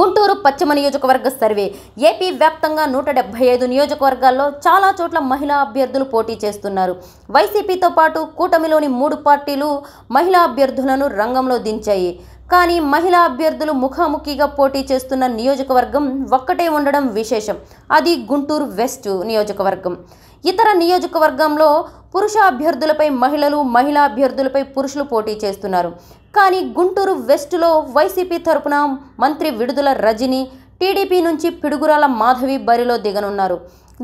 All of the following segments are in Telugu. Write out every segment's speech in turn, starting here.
గుంటూరు పశ్చిమ నియోజకవర్గ సర్వే. ఏపీ వ్యాప్తంగా 175 నియోజకవర్గాల్లో చాలా చోట్ల మహిళా అభ్యర్థులు పోటీ చేస్తున్నారు. వైసీపీతో పాటు కూటమిలోని 3 పార్టీలు మహిళా అభ్యర్థులను రంగంలో దించాయి. కానీ మహిళా అభ్యర్థులు ముఖాముఖిగా పోటీ చేస్తున్న నియోజకవర్గం ఒక్కటే ఉండడం విశేషం. అది గుంటూరు వెస్ట్ నియోజకవర్గం. ఇతర నియోజకవర్గంలో పురుష అభ్యర్థులపై మహిళలు, మహిళా అభ్యర్థులపై పురుషులు పోటీ చేస్తున్నారు. కానీ గుంటూరు వెస్టులో వైసీపీ తరపున మంత్రి విడుదల రజని, టీడీపీ నుంచి పిడుగురాల మాధవి బరిలో దిగనున్నారు.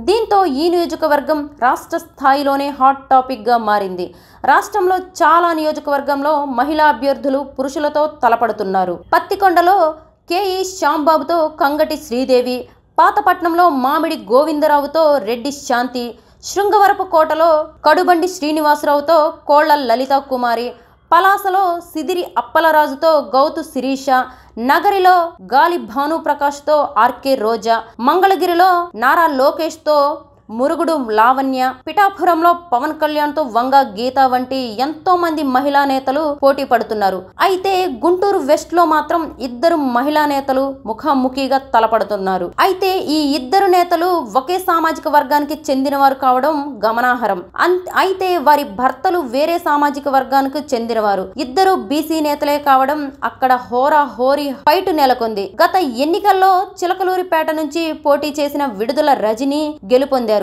దీంతో ఈ నియోజకవర్గం రాష్ట్ర స్థాయిలోనే హాట్ టాపిక్గా మారింది. రాష్ట్రంలో చాలా నియోజకవర్గంలో మహిళా అభ్యర్థులు పురుషులతో తలపడుతున్నారు. పత్తికొండలో కేఈ శ్యాంబాబుతో కంగటి శ్రీదేవి, పాతపట్నంలో మామిడి గోవిందరావుతో రెడ్డి శాంతి, శృంగవరపుకోటలో కడుబండి శ్రీనివాసరావుతో కోళ్ల లలితా కుమారి, పలాసలో సిదిరి అప్పలరాజుతో గౌతు శిరీష, నగరిలో గాలి భానుప్రకాష్తో ఆర్కే రోజా, మంగళగిరిలో నారా లోకేష్తో మురుగుడు లావణ్య, పిఠాపురంలో పవన్ కళ్యాణ్తో వంగ గీత వంటి ఎంతో మంది మహిళా నేతలు పోటీ పడుతున్నారు. అయితే గుంటూరు వెస్ట్ లో మాత్రం 2 మహిళా నేతలు ముఖాముఖిగా తలపడుతున్నారు. అయితే ఈ 2 నేతలు ఒకే సామాజిక వర్గానికి చెందినవారు కావడం గమనార్హం. అయితే వారి భర్తలు వేరే సామాజిక వర్గానికి చెందినవారు. 2 బీసీ నేతలే కావడం అక్కడ హోరీ ఫైట్ నెలకొంది. గత ఎన్నికల్లో చిలకలూరిపేట నుంచి పోటీ చేసిన విడుదల రజని గెలుపొందారు.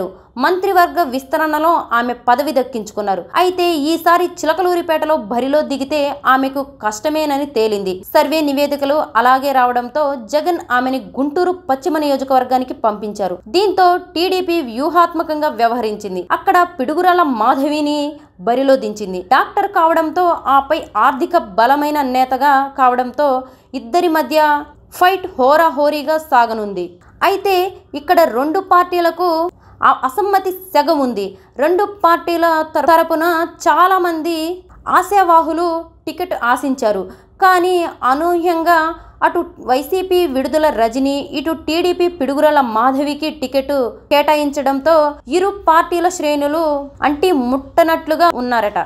మంత్రివర్గ విస్తరణలో ఆమె పదవి దక్కించుకున్నారు. అయితే ఈసారి చిలకలూరిపేటలో బరిలో దిగితే ఆమెకు కష్టమేనని తేలింది. సర్వే నివేదికలు అలాగే రావడంతో జగన్ ఆమెని గుంటూరు పశ్చిమ నియోజకవర్గానికి పంపించారు. దీంతో టీడీపీ వ్యూహాత్మకంగా వ్యవహరించింది. అక్కడ పిడుగురాల మాధవిని బరిలో దించింది. డాక్టర్ కావడంతో, ఆపై ఆర్థిక బలమైన నేతగా కావడంతో ఇద్దరి మధ్య ఫైట్ హోరాహోరీగా సాగనుంది. అయితే ఇక్కడ 2 పార్టీలకు అసమ్మతి సెగ ఉంది. 2 పార్టీల తరపున చాలా మంది ఆశావాహులు టికెట్ ఆశించారు. కానీ అనూహ్యంగా అటు వైసీపీ విడుదల రజని, ఇటు టీడీపీ పిడుగురాల మాధవికి టికెట్ కేటాయించడంతో ఇరు పార్టీల శ్రేణులు అంటి ముట్టనట్లుగా ఉన్నారట.